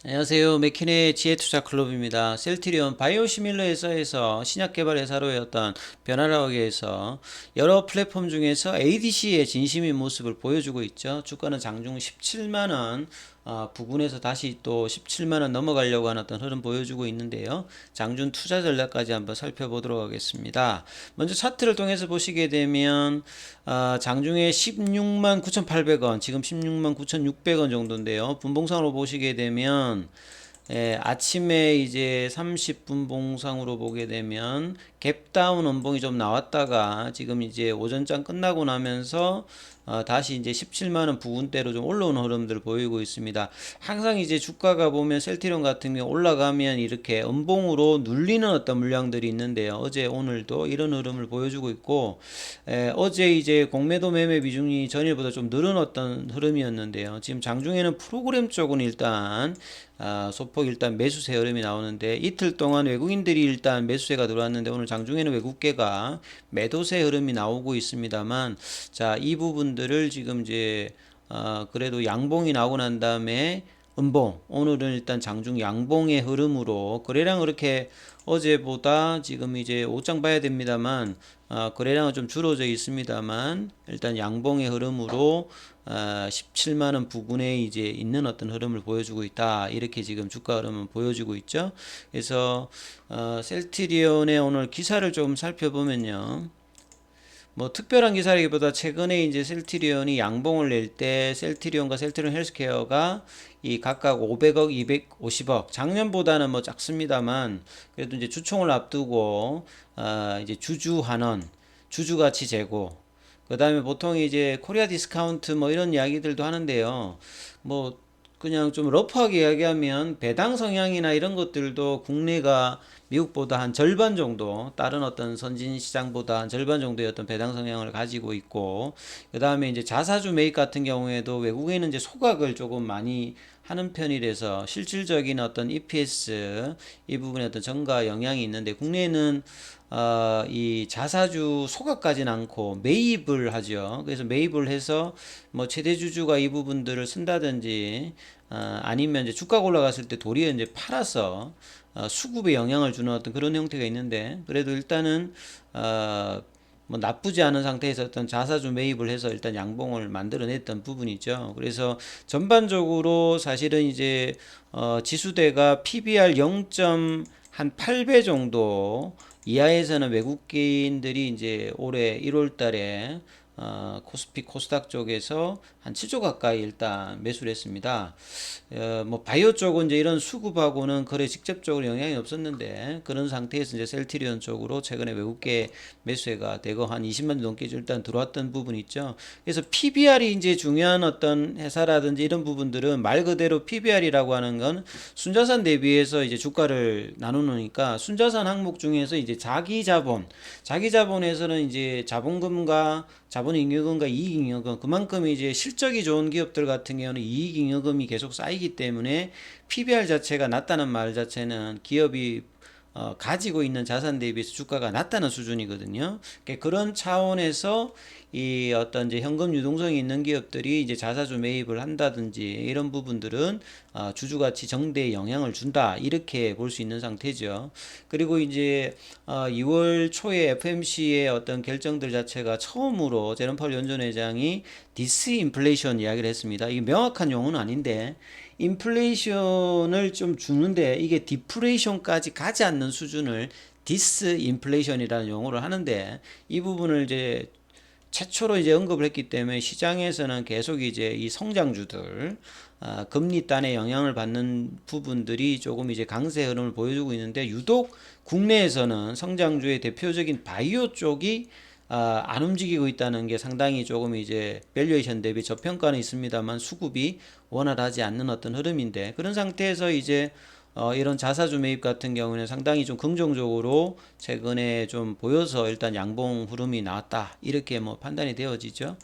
안녕하세요. 맥킨의 지혜투자클럽입니다. 셀트리온 바이오시밀러 회사에서 신약 개발 회사로였던 변화를 하기 위해서 여러 플랫폼 중에서 ADC의 진심인 모습을 보여주고 있죠. 주가는 장중 17만원 부근에서 다시 또 17만원 넘어가려고 하는 어떤 흐름 보여주고 있는데요. 장중 투자 전략까지 한번 살펴보도록 하겠습니다. 먼저 차트를 통해서 보시게 되면 장중에 16만 9,800원, 지금 16만 9,600원 정도인데요. 분봉상으로 보시게 되면 아침에 이제 30분 봉상으로 보게 되면 갭다운 음봉이 좀 나왔다가 지금 이제 오전장 끝나고 나면서 다시 이제 17만원 부근대로 좀 올라오는 흐름들을 보이고 있습니다. 항상 이제 주가가 보면 셀트리온 같은 경우 올라가면 이렇게 음봉으로 눌리는 어떤 물량들이 있는데요. 어제 오늘도 이런 흐름을 보여주고 있고, 어제 이제 공매도 매매 비중이 전일보다 좀 늘은 어떤 흐름이었는데요. 지금 장중에는 프로그램 쪽은 일단 소폭 일단 매수세 흐름이 나오는데, 이틀 동안 외국인들이 일단 매수세가 들어왔는데 오늘 장중에는 외국계가 매도세 흐름이 나오고 있습니다만, 자, 이 부분들을 지금 이제 그래도 양봉이 나오고 난 다음에 음봉, 오늘은 일단 장중 양봉의 흐름으로 거래량 그렇게 어제보다 지금 이제 옷장 봐야 됩니다만 거래량은 좀 줄어져 있습니다만 일단 양봉의 흐름으로 17만원 부근에 이제 있는 어떤 흐름을 보여주고 있다. 이렇게 지금 주가 흐름은 보여주고 있죠. 그래서 셀트리온의 오늘 기사를 좀 살펴보면요. 뭐 특별한 기사라기보다 최근에 이제 셀트리온이 양봉을 낼 때 셀트리온과 셀트리온 헬스케어가 이 각각 500억, 250억, 작년보다는 뭐 작습니다만 그래도 이제 주총을 앞두고 이제 주주 환원, 주주가치 제고, 그 다음에 보통 이제 코리아 디스카운트 뭐 이런 이야기들도 하는데요. 뭐 그냥 좀 러프하게 이야기하면 배당 성향이나 이런 것들도 국내가 미국보다 한 절반 정도, 다른 어떤 선진 시장보다 한 절반 정도의 어떤 배당 성향을 가지고 있고, 그 다음에 이제 자사주 매입 같은 경우에도 외국에는 이제 소각을 조금 많이 하는 편이라서 실질적인 어떤 EPS 이 부분에 어떤 증가 영향이 있는데, 국내에는 이 자사주 소각까지는 않고 매입을 하죠. 그래서 매입을 해서 뭐 최대 주주가 이 부분들을 쓴다든지 아니면 이제 주가가 올라갔을 때 도리어 이제 팔아서 수급에 영향을 주는 어떤 그런 형태가 있는데, 그래도 일단은 뭐 나쁘지 않은 상태에서 어떤 자사주 매입을 해서 일단 양봉을 만들어냈던 부분이죠. 그래서 전반적으로 사실은 이제 지수대가 PBR 0한 8배 정도 이하에서는 외국인들이 이제 올해 1월 달에 코스피 코스닥 쪽에서 한 7조 가까이 일단 매수를 했습니다. 뭐 바이오 쪽은 이제 이런 수급하고는 거래 직접적으로 영향이 없었는데, 그런 상태에서 이제 셀트리온 쪽으로 최근에 외국계 매수가 되고 한 20만 넘게 일단 들어왔던 부분이 있죠. 그래서 PBR이 이제 중요한 어떤 회사라든지 이런 부분들은 말 그대로 PBR이라고 하는 건 순자산 대비해서 이제 주가를 나누니까, 순자산 항목 중에서 이제 자기 자본에서는 이제 자본금과 자본잉여금과 이익잉여금, 그만큼 이제 실적이 좋은 기업들 같은 경우는 이익잉여금이 계속 쌓이기 때문에 PBR 자체가 낮다는 말 자체는 기업이 가지고 있는 자산 대비해서 주가가 낮다는 수준이거든요. 그러니까 그런 차원에서 이 어떤 이제 현금 유동성이 있는 기업들이 이제 자사주 매입을 한다든지 이런 부분들은 주주 가치 정대에 영향을 준다, 이렇게 볼 수 있는 상태죠. 그리고 이제 2월 초에 FMC의 어떤 결정들 자체가 처음으로 제롬 파월 연준회장이 디스인플레이션 이야기를 했습니다. 이게 명확한 용어는 아닌데 인플레이션을 좀 주는데 이게 디플레이션까지 가지 않는 수준을 디스인플레이션이라는 용어를 하는데, 이 부분을 이제 최초로 이제 언급을 했기 때문에 시장에서는 계속 이제 이 성장주들 금리 단에 영향을 받는 부분들이 조금 이제 강세 흐름을 보여주고 있는데, 유독 국내에서는 성장주의 대표적인 바이오 쪽이 안 움직이고 있다는 게 상당히 조금 이제 밸류에이션 대비 저평가는 있습니다만 수급이 원활하지 않는 어떤 흐름인데, 그런 상태에서 이제 이런 자사주 매입 같은 경우는 상당히 좀 긍정적으로 최근에 좀 보여서 일단 양봉 흐름이 나왔다, 이렇게 뭐 판단이 되어지죠.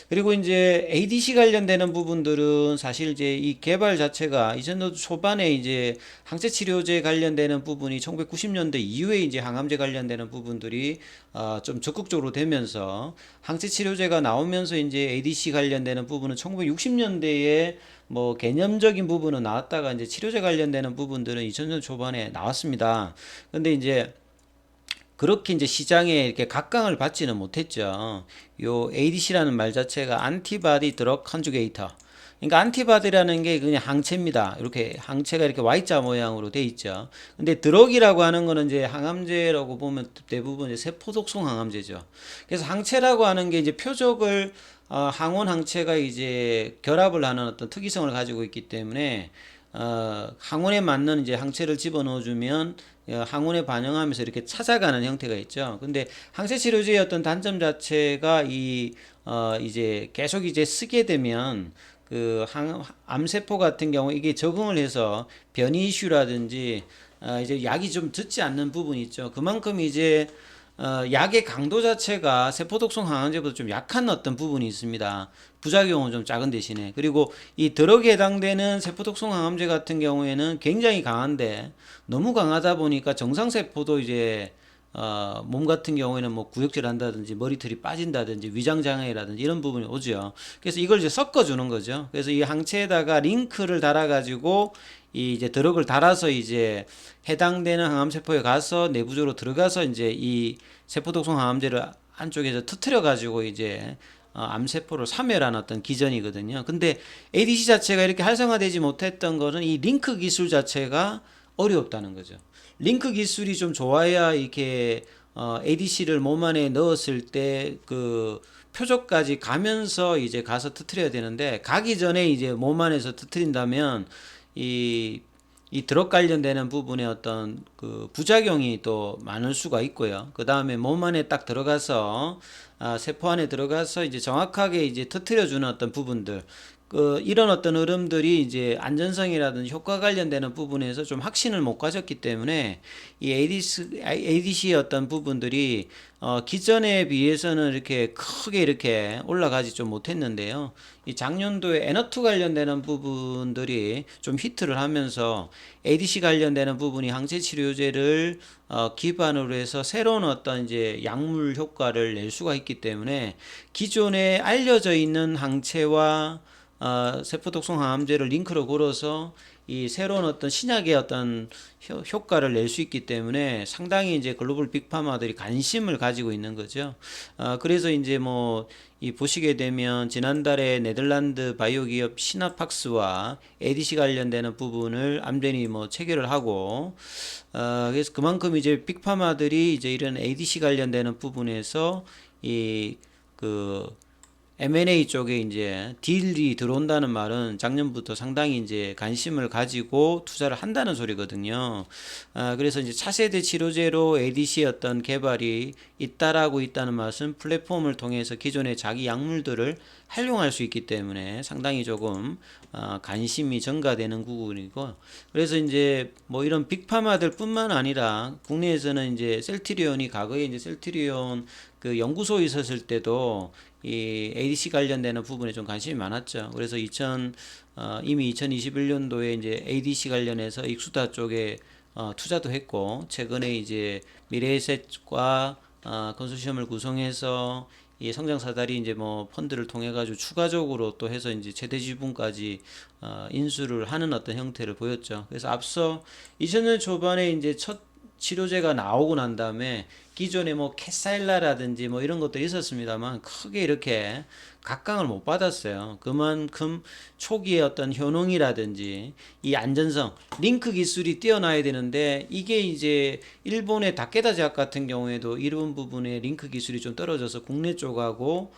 그리고 이제 ADC 관련되는 부분들은 사실 이제 이 개발 자체가 2000년도 초반에 이제 항체 치료제 관련되는 부분이 1990년대 이후에 이제 항암제 관련되는 부분들이 좀 적극적으로 되면서 항체 치료제가 나오면서 이제 ADC 관련되는 부분은 1960년대에 뭐 개념적인 부분은 나왔다가 이제 치료제 관련되는 부분들은 2000년 초반에 나왔습니다. 근데 이제 그렇게 이제 시장에 이렇게 각광을 받지는 못했죠. 요 ADC라는 말 자체가 안티바디 드럭 컨주게이터. 그러니까 안티바디라는 게 그냥 항체입니다. 이렇게 항체가 이렇게 Y자 모양으로 돼 있죠. 근데 드럭이라고 하는 거는 이제 항암제라고 보면 대부분 이제 세포 독성 항암제죠. 그래서 항체라고 하는 게 이제 표적을 항원 항체가 이제 결합을 하는 어떤 특이성을 가지고 있기 때문에 항원에 맞는 이제 항체를 집어넣어 주면 항원에 반영하면서 이렇게 찾아가는 형태가 있죠. 근데 항체 치료제의 어떤 단점 자체가 이제 계속 이제 쓰게 되면 암세포 같은 경우 이게 적응을 해서 변이 이슈라든지 이제 약이 좀 듣지 않는 부분이 있죠. 그만큼 이제 약의 강도 자체가 세포독성 항암제보다 좀 약한 어떤 부분이 있습니다. 부작용은 좀 작은 대신에. 그리고 이 드럭에 해당되는 세포독성 항암제 같은 경우에는 굉장히 강한데 너무 강하다 보니까 정상세포도 이제 몸 같은 경우에는 뭐 구역질 한다든지 머리털이 빠진다든지 위장장애라든지 이런 부분이 오죠. 그래서 이걸 이제 섞어주는 거죠. 그래서 이 항체에다가 링크를 달아가지고 이 이제 드럭을 달아서 이제 해당되는 항암세포에 가서 내부적으로 들어가서 이제 이 세포독성 항암제를 안쪽에서 터트려 가지고 이제 암세포를 사멸하는 어떤 기전이거든요. 근데 ADC 자체가 이렇게 활성화되지 못했던 거는 이 링크 기술 자체가 어렵다는 거죠. 링크 기술이 좀 좋아야 이렇게 ADC를 몸 안에 넣었을 때 그 표적까지 가면서 이제 가서 터트려야 되는데 가기 전에 이제 몸 안에서 터트린다면 이 드럭 관련되는 부분에 어떤 그 부작용이 또 많을 수가 있고요. 그 다음에 몸 안에 딱 들어가서 세포 안에 들어가서 이제 정확하게 이제 터트려주는 어떤 부분들, 이런 어떤 흐름들이 이제 안전성이라든지 효과 관련되는 부분에서 좀 확신을 못 가졌기 때문에 이 ADC의 어떤 부분들이 기존에 비해서는 이렇게 크게 이렇게 올라가지 좀 못했는데요. 이 작년도에 에너투 관련되는 부분들이 좀 히트를 하면서 ADC 관련되는 부분이 항체 치료제를 기반으로 해서 새로운 어떤 이제 약물 효과를 낼 수가 있기 때문에 기존에 알려져 있는 항체와 세포독성 항암제를 링크로 걸어서 이 새로운 어떤 신약의 어떤 효과를 낼 수 있기 때문에 상당히 이제 글로벌 빅파마들이 관심을 가지고 있는 거죠. 그래서 이제 뭐 이 보시게 되면 지난달에 네덜란드 바이오 기업 시나팍스와 ADC 관련되는 부분을 암전이 뭐 체결을 하고 그래서 그만큼 이제 빅파마들이 이제 이런 ADC 관련되는 부분에서 이그 M&A 쪽에 이제 딜이 들어온다는 말은 작년부터 상당히 이제 관심을 가지고 투자를 한다는 소리거든요. 그래서 이제 차세대 치료제로 ADC의 어떤 개발이 잇따라고 있다는 말은 플랫폼을 통해서 기존의 자기 약물들을 활용할 수 있기 때문에 상당히 조금 관심이 증가되는 부분이고, 그래서 이제 뭐 이런 빅파마들 뿐만 아니라 국내에서는 이제 셀트리온이 과거에 이제 셀트리온 그 연구소에 있었을 때도 이 ADC 관련되는 부분에 좀 관심이 많았죠. 그래서 이미 2021년도에 이제 ADC 관련해서 익수다 쪽에 투자도 했고, 최근에 이제 미래에셋과 컨소시엄을 구성해서 이 성장사다리 이제 뭐 펀드를 통해 가지고 추가적으로 또 해서 이제 최대 지분까지 인수를 하는 어떤 형태를 보였죠. 그래서 앞서 2000년 초반에 이제 첫 치료제가 나오고 난 다음에 기존에 뭐 캐사일라라든지 뭐 이런 것도 있었습니다만 크게 이렇게 각광을 못 받았어요. 그만큼 초기의 어떤 효능이라든지 이 안전성, 링크 기술이 뛰어나야 되는데 이게 이제 일본의 다케다 제약 같은 경우에도 이런 부분에 링크 기술이 좀 떨어져서 국내 쪽하고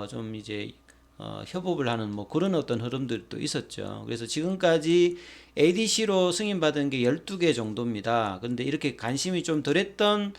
좀 이제 협업을 하는 뭐 그런 어떤 흐름들도 있었죠. 그래서 지금까지 ADC로 승인받은 게 12개 정도입니다. 그런데 이렇게 관심이 좀 덜했던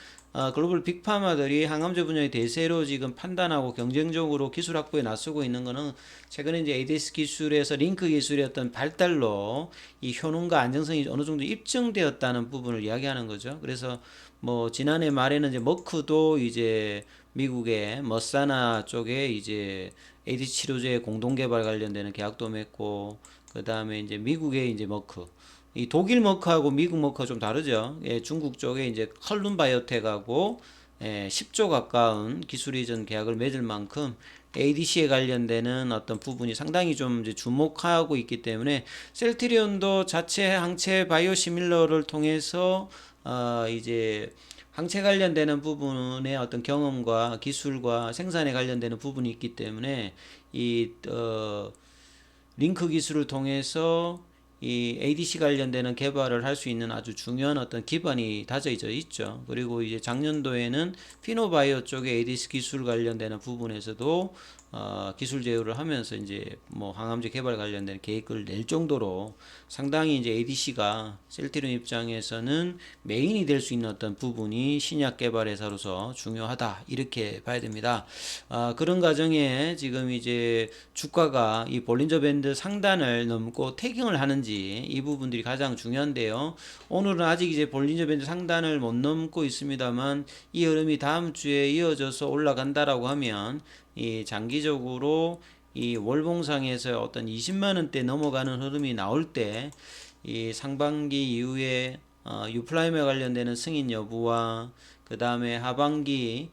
글로벌 빅파마들이 항암제 분야의 대세로 지금 판단하고 경쟁적으로 기술 확보에 나서고 있는 거는 최근에 이제 ADC 기술에서 링크 기술의 어떤 발달로 이 효능과 안정성이 어느 정도 입증되었다는 부분을 이야기하는 거죠. 그래서 뭐 지난해 말에는 이제 머크도 이제 미국의 머사나 쪽에 이제 ADC 치료제 공동 개발 관련되는 계약도 맺고, 그 다음에 이제 미국의 이제 머크, 이 독일 머크하고 미국 머크가 좀 다르죠. 예, 중국 쪽에 이제 컬룬 바이오텍하고 10조 가까운 기술 이전 계약을 맺을 만큼 ADC에 관련되는 어떤 부분이 상당히 좀 이제 주목하고 있기 때문에 셀트리온도 자체 항체 바이오시밀러를 통해서 이제 항체 관련되는 부분의 어떤 경험과 기술과 생산에 관련되는 부분이 있기 때문에 이 링크 기술을 통해서 이 ADC 관련되는 개발을 할 수 있는 아주 중요한 어떤 기반이 다져져 있죠. 그리고 이제 작년도에는 피노바이오 쪽의 ADC 기술 관련되는 부분에서도 기술 제휴를 하면서 이제 뭐 항암제 개발 관련된 계획을 낼 정도로 상당히 이제 ADC가 셀트리온 입장에서는 메인이 될 수 있는 어떤 부분이 신약 개발 회사로서 중요하다 이렇게 봐야 됩니다. 그런 과정에 지금 이제 주가가 이 볼린저 밴드 상단을 넘고 태깅을 하는지 이 부분들이 가장 중요한데요. 오늘은 아직 이제 볼린저 밴드 상단을 못 넘고 있습니다만 이 흐름이 다음 주에 이어져서 올라간다라고 하면 이 장기적으로 이 월봉상에서 어떤 20만 원대 넘어가는 흐름이 나올 때 이 상반기 이후에 유플라임에 관련되는 승인 여부와 그 다음에 하반기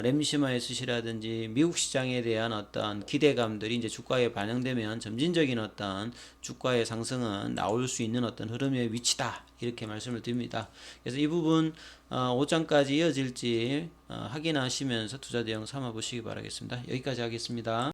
램시마 SC라든지 미국 시장에 대한 어떤 기대감들이 이제 주가에 반영되면 점진적인 어떤 주가의 상승은 나올 수 있는 어떤 흐름의 위치다 이렇게 말씀을 드립니다. 그래서 이 부분 5장까지 이어질지 확인하시면서 투자 대응 삼아 보시기 바라겠습니다. 여기까지 하겠습니다.